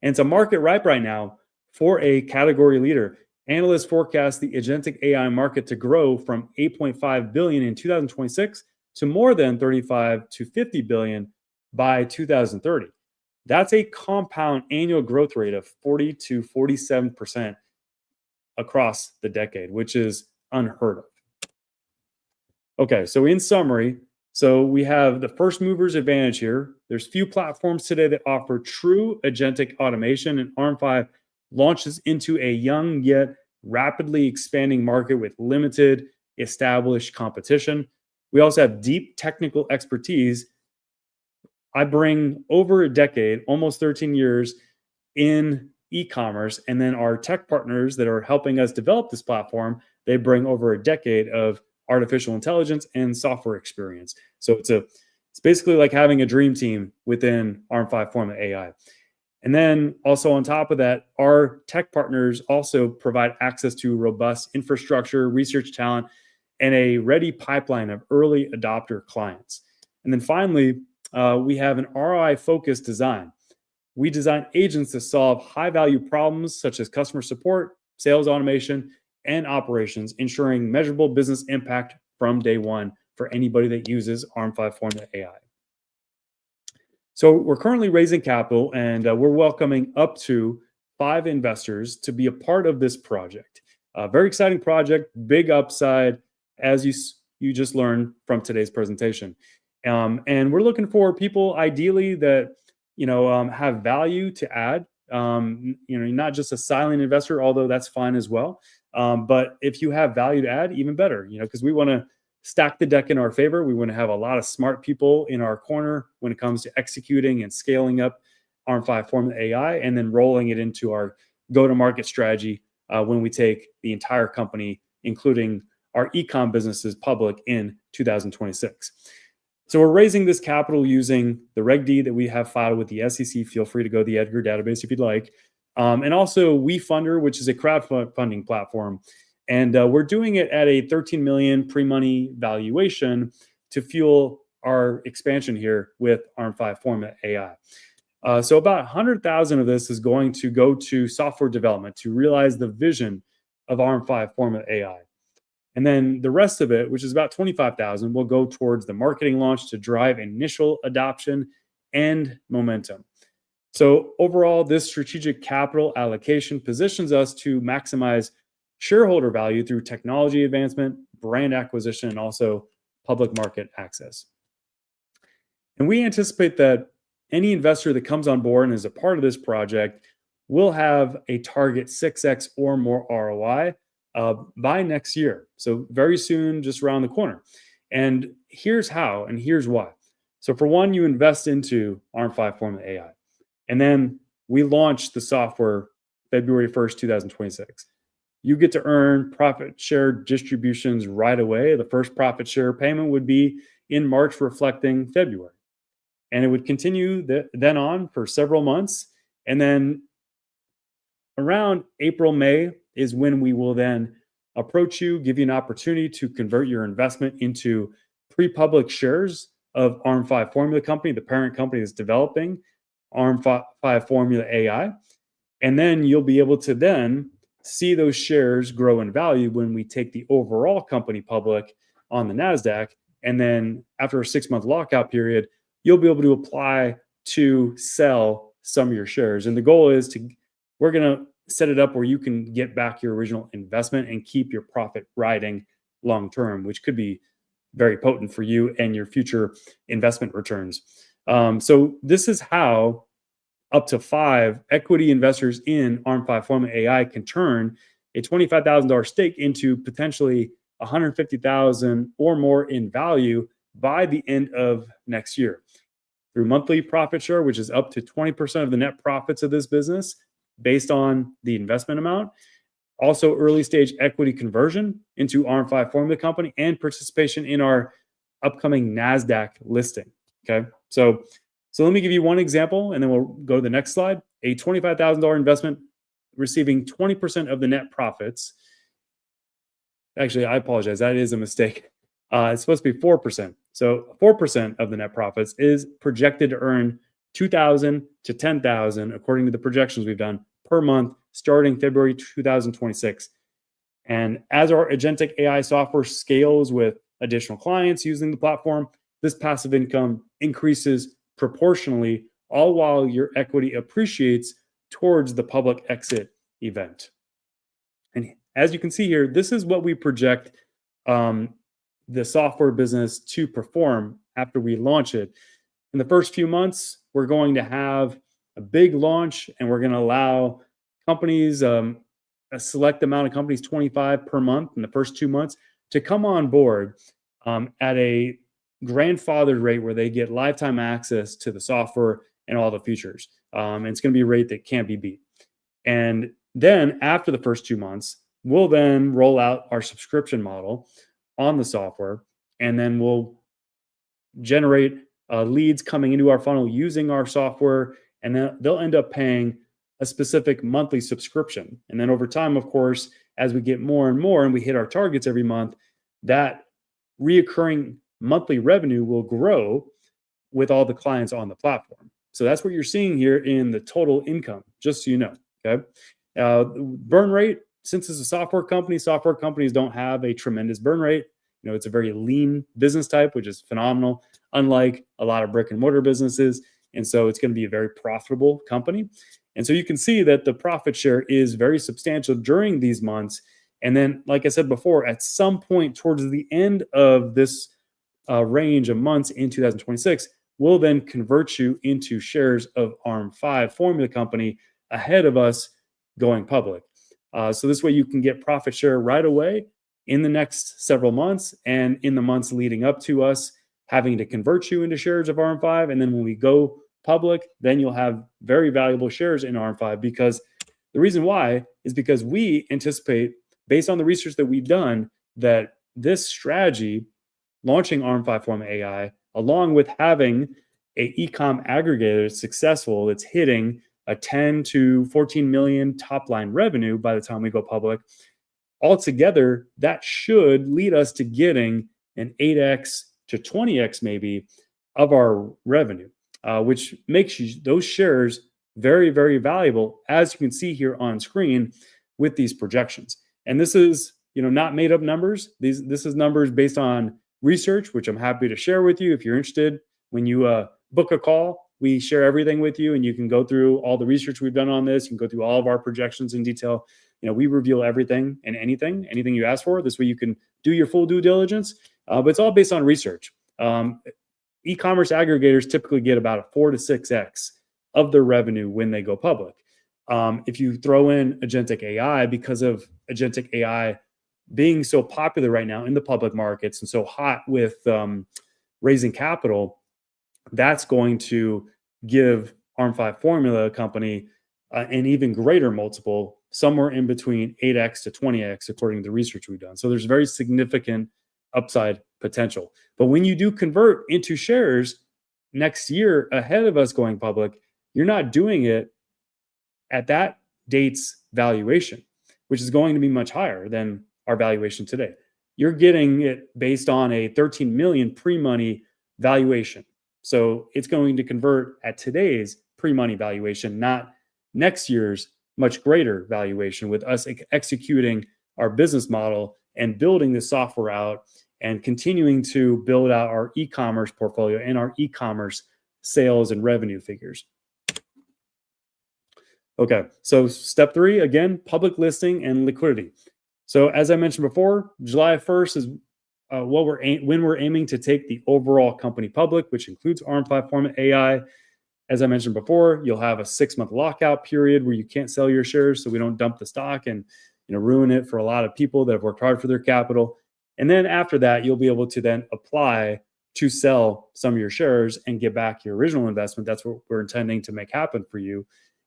And it's a market ripe right now for a category leader. Analysts forecast the agentic AI market to grow from 8.5 billion in 2026 to more than 35 to 50 billion by 2030. That's a compound annual growth rate of 40 to 47% across the decade, which is unheard of. Okay, so in summary, we have the first mover's advantage here. There's few platforms today that offer true agentic automation, and ARM5 launches into a young yet rapidly expanding market with limited established competition. We also have deep technical expertise. I bring over a decade, almost 13 years in e-commerce, and then our tech partners that are helping us develop this platform, they bring over a decade of artificial intelligence and software experience. So it's basically like having a dream team within ARM5 Format AI. And then also on top of that, our tech partners also provide access to robust infrastructure, research talent, and a ready pipeline of early adopter clients. And then finally, we have an ROI-focused design. We design agents to solve high-value problems such as customer support, sales automation, and operations, ensuring measurable business impact from day one for anybody that uses ARM5 Format AI. So we're currently raising capital, and we're welcoming up to 5 investors to be a part of this project. A very exciting project, big upside, as you just learned from today's presentation. And we're looking for people ideally that have value to add. Not just a silent investor, although that's fine as well. But if you have value to add, even better. Because we want to stack the deck in our favor. We want to have a lot of smart people in our corner when it comes to executing and scaling up ARM5 Format AI, and then rolling it into our go-to-market strategy when we take the entire company, including our e-com businesses, public in 2026. So we're raising this capital using the Reg D that we have filed with the SEC. Feel free to go to the Edgar database if you'd like. And also WeFunder, which is a crowdfunding platform. And we're doing it at a 13 million pre-money valuation to fuel our expansion here with ARM5 Format AI. So about 100,000 of this is going to go to software development to realize the vision of ARM5 Format AI. And then the rest of it, which is about 25,000, will go towards the marketing launch to drive initial adoption and momentum. So overall, this strategic capital allocation positions us to maximize shareholder value through technology advancement, brand acquisition, and also public market access. And we anticipate that any investor that comes on board and is a part of this project will have a target 6x or more ROI by next year. So very soon, just around the corner. And here's how, and here's why. So for one, you invest into ARM5 Formula AI. And then we launch the software February 1st, 2026. You get to earn profit share distributions right away. The first profit share payment would be in March, reflecting February. And it would continue then on for several months. And then around April, May is when we will then approach you, give you an opportunity to convert your investment into pre-public shares of ARM5 Formula Company, the parent company that's developing ARM5 Formula AI. And then you'll be able to then see those shares grow in value when we take the overall company public on the NASDAQ. And then after a 6-month lockout period, you'll be able to apply to sell some of your shares. And the goal is we're going to set it up where you can get back your original investment and keep your profit riding long term, which could be very potent for you and your future investment returns. So this is how up to 5 equity investors in ARM5 Formula AI can turn a $25,000 stake into potentially $150,000 or more in value by the end of next year through monthly profit share, which is up to 20% of the net profits of this business based on the investment amount. Also, early stage equity conversion into ARM5 Formula Company and participation in our upcoming NASDAQ listing. Okay, so let me give you one example, and then we'll go to the next slide. A $25,000 investment receiving 20% of the net profits. Actually, I apologize. That is a mistake. It's supposed to be 4%. So 4% of the net profits is projected to earn $2,000 to $10,000, according to the projections we've done, per month starting February 2026. And as our Agentic AI software scales with additional clients using the platform, this passive income increases proportionally, all while your equity appreciates towards the public exit event. And as you can see here, this is what we project the software business to perform after we launch it. In the first few months, we're going to have a big launch, and we're going to allow companies, a select amount of companies, 25 per month in the first 2 months, to come on board at a grandfathered rate where they get lifetime access to the software and all the features. And it's going to be a rate that can't be beat. And then after the first 2 months, we'll then roll out our subscription model on the software, and then we'll generate leads coming into our funnel using our software, and then they'll end up paying a specific monthly subscription. And then over time, of course, as we get more and more and we hit our targets every month, that reoccurring monthly revenue will grow with all the clients on the platform. So that's what you're seeing here in the total income, just so you know. Okay. Burn rate, since it's a software companies don't have a tremendous burn rate. You know, it's a very lean business type, which is phenomenal, unlike a lot of brick and mortar businesses. And so it's going to be a very profitable company. And so you can see that the profit share is very substantial during these months. And then, like I said before, at some point towards the end of this range of months in 2026, we'll then convert you into shares of ARM5 Formula Company ahead of us going public. So this way you can get profit share right away in the next several months and in the months leading up to us having to convert you into shares of ARM5. And then when we go public, then you'll have very valuable shares in ARM5, because the reason why is because we anticipate, based on the research that we've done, that this strategy, launching ARM5 Formula AI, along with having a e-com aggregator that's successful, that's hitting a 10 to 14 million top line revenue by the time we go public, altogether, that should lead us to getting an 8x to 20x maybe of our revenue, which makes those shares very, very valuable, as you can see here on screen with these projections. And this is, not made up numbers. This is numbers based on research, which I'm happy to share with you if you're interested. When you book a call we share everything with you, and you can go through all the research we've done on this. You can go through all of our projections in detail. We reveal everything and anything you ask for. This way you can do your full due diligence, but it's all based on research. E-commerce aggregators typically get about a 4 to 6x of their revenue when they go public. If you throw in agentic AI, because of agentic AI being so popular right now in the public markets and so hot with raising capital, that's going to give ARM5 Formula company an even greater multiple, somewhere in between 8x to 20x, according to the research we've done. So there's very significant upside potential. But when you do convert into shares next year ahead of us going public, you're not doing it at that date's valuation, which is going to be much higher than our valuation today. You're getting it based on a 13 million pre-money valuation. So it's going to convert at today's pre-money valuation, not next year's much greater valuation, with us executing our business model and building the software out and continuing to build out our e-commerce portfolio and our e-commerce sales and revenue figures. Okay, so step 3, again, public listing and liquidity. So as I mentioned before, July 1st is when we're aiming to take the overall company public, which includes ARM5 Formula AI. As I mentioned before, you'll have a 6-month lockout period where you can't sell your shares, so we don't dump the stock and ruin it for a lot of people that have worked hard for their capital. And then after that, you'll be able to then apply to sell some of your shares and get back your original investment. That's what we're intending to make happen for you.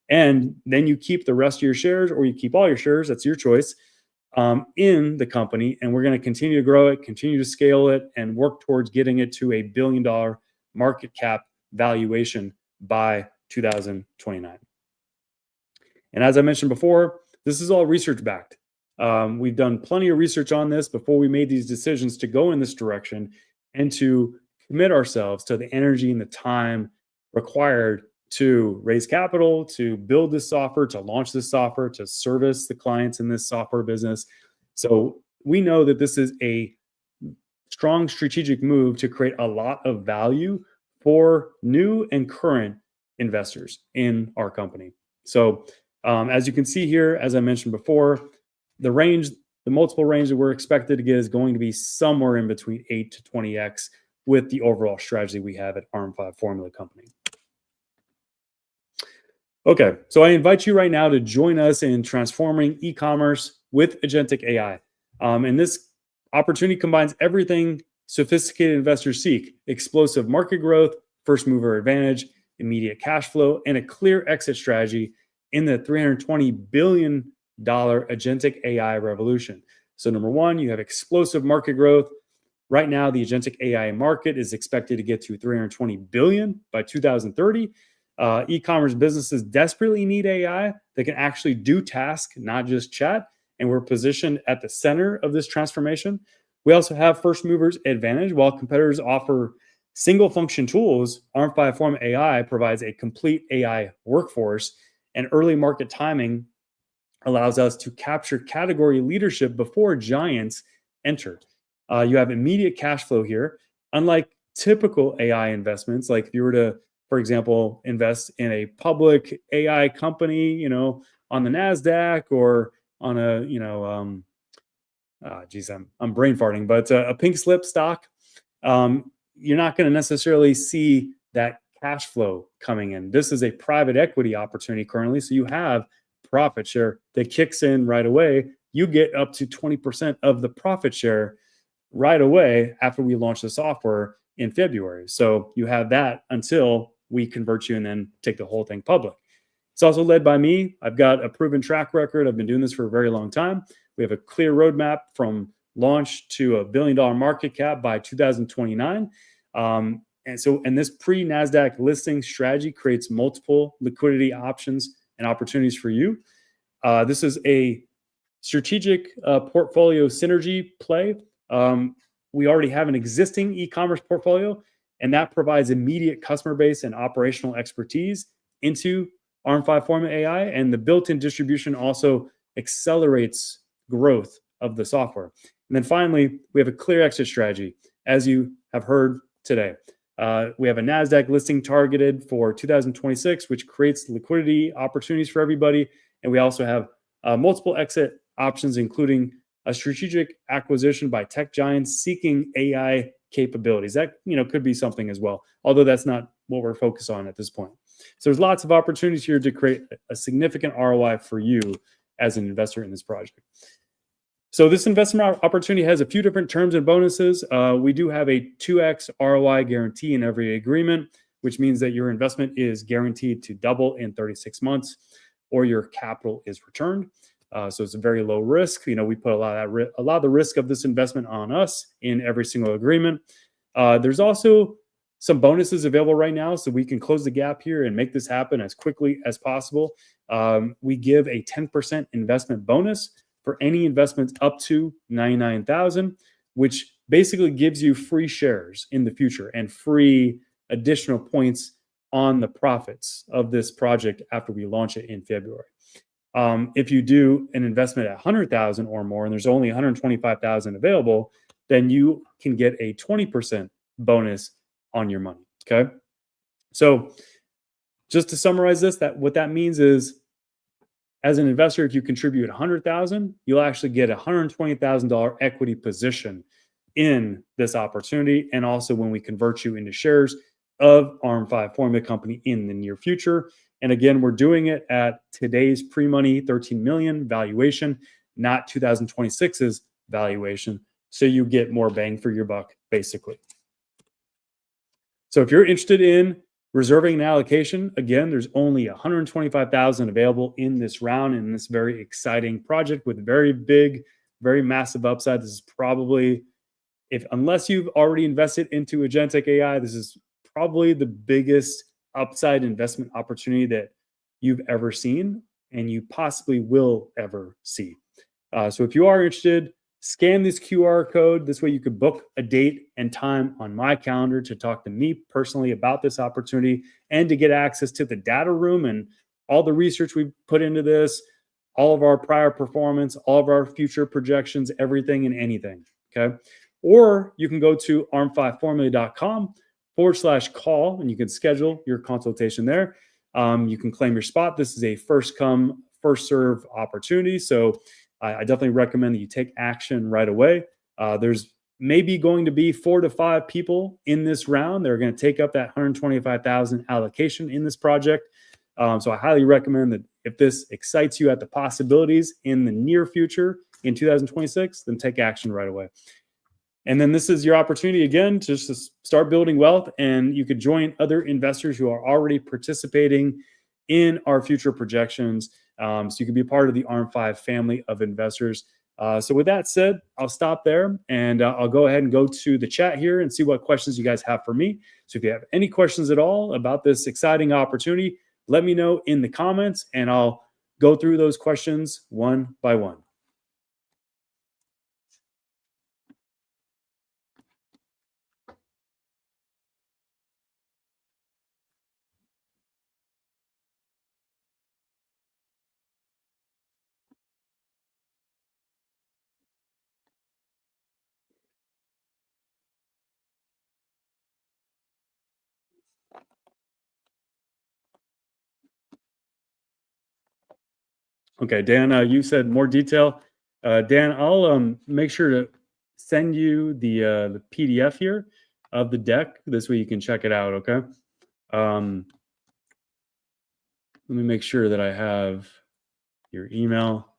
And then you keep the rest of your shares, or you keep all your shares, that's your choice, in the company. And we're going to continue to grow it, continue to scale it, and work towards getting it to $1 billion market cap valuation by 2029. And as I mentioned before, this is all research backed. We've done plenty of research on this before we made these decisions to go in this direction and to commit ourselves to the energy and the time required to raise capital, to build this software, to launch this software, to service the clients in this software business. So we know that this is a strong strategic move to create a lot of value for new and current investors in our company. So as you can see here, as I mentioned before, the multiple range that we're expected to get is going to be somewhere in between 8 to 20x with the overall strategy we have at ARM5 Formula Company. Okay, so I invite you right now to join us in transforming e-commerce with agentic AI. And this opportunity combines everything sophisticated investors seek: explosive market growth, first mover advantage, immediate cash flow, and a clear exit strategy in the $320 billion agentic AI revolution. So number one, you have explosive market growth. Right now, the agentic AI market is expected to get to $320 billion by 2030. E-commerce businesses desperately need AI that can actually do tasks, not just chat. And we're positioned at the center of this transformation. We also have first movers advantage. While competitors offer single function tools, ARM5 Formula AI provides a complete AI workforce, and early market timing allows us to capture category leadership before giants enter. You have immediate cash flow here. Unlike typical AI investments, like if you were to, for example, invest in a public AI company, on the NASDAQ or on a, I'm brain farting, but a pink slip stock, you're not going to necessarily see that cash flow coming in. This is a private equity opportunity currently, so you have profit share that kicks in right away. You get up to 20% of the profit share right away after we launch the software in February. So you have that until we convert you and then take the whole thing public. It's also led by me. I've got a proven track record. I've been doing this for a very long time. We have a clear roadmap from launch to $1 billion market cap by 2029. And this pre-NASDAQ listing strategy creates multiple liquidity options and opportunities for you. This is a strategic portfolio synergy play. We already have an existing e-commerce portfolio, and that provides immediate customer base and operational expertise into ARM5 Formula AI, and the built-in distribution also accelerates growth of the software. And then finally, we have a clear exit strategy, as you have heard today. We have a NASDAQ listing targeted for 2026, which creates liquidity opportunities for everybody. And we also have multiple exit options, including a strategic acquisition by tech giants seeking AI capabilities. That could be something as well, although that's not what we're focused on at this point. So there's lots of opportunities here to create a significant ROI for you as an investor in this project. So this investment opportunity has a few different terms and bonuses. We do have a 2x ROI guarantee in every agreement, which means that your investment is guaranteed to double in 36 months, or your capital is returned. So it's a very low risk. We put a lot of the risk of this investment on us in every single agreement. There's also some bonuses available right now, so we can close the gap here and make this happen as quickly as possible. We give a 10% investment bonus for any investments up to $99,000, which basically gives you free shares in the future and free additional points on the profits of this project after we launch it in February. If you do an investment at $100,000 or more, and there's only $125,000 available, then you can get a 20% bonus on your money. Okay. So just to summarize this, what that means is, as an investor, if you contribute $100,000, you'll actually get a $120,000 equity position in this opportunity. And also when we convert you into shares of ARM5 Formula Company in the near future. And again, we're doing it at today's pre-money 13 million valuation, not 2026's valuation. So you get more bang for your buck, basically. So if you're interested in reserving an allocation, again, there's only $125,000 available in this round in this very exciting project with very big, very massive upside. This is probably, unless you've already invested into Agentic AI, this is probably the biggest upside investment opportunity that you've ever seen and you possibly will ever see. So if you are interested, scan this QR code. This way you could book a date and time on my calendar to talk to me personally about this opportunity and to get access to the data room and all the research we've put into this, all of our prior performance, all of our future projections, everything and anything. Okay. Or you can go to arm5formula.com/call and you can schedule your consultation there. You can claim your spot. This is a first come, first serve opportunity. So I definitely recommend that you take action right away. There's maybe going to be 4 to 5 people in this round. They're going to take up that $125,000 allocation in this project. So I highly recommend that if this excites you at the possibilities in the near future in 2026, then take action right away. And then this is your opportunity again to just start building wealth, and you could join other investors who are already participating in our future projections. So you can be part of the ARM5 family of investors. So with that said, I'll stop there and I'll go ahead and go to the chat here and see what questions you guys have for me. So if you have any questions at all about this exciting opportunity, let me know in the comments and I'll go through those questions one by one. Okay, Dan, you said more detail. Dan, I'll make sure to send you the PDF here of the deck. This way you can check it out, okay? Let me make sure that I have your email.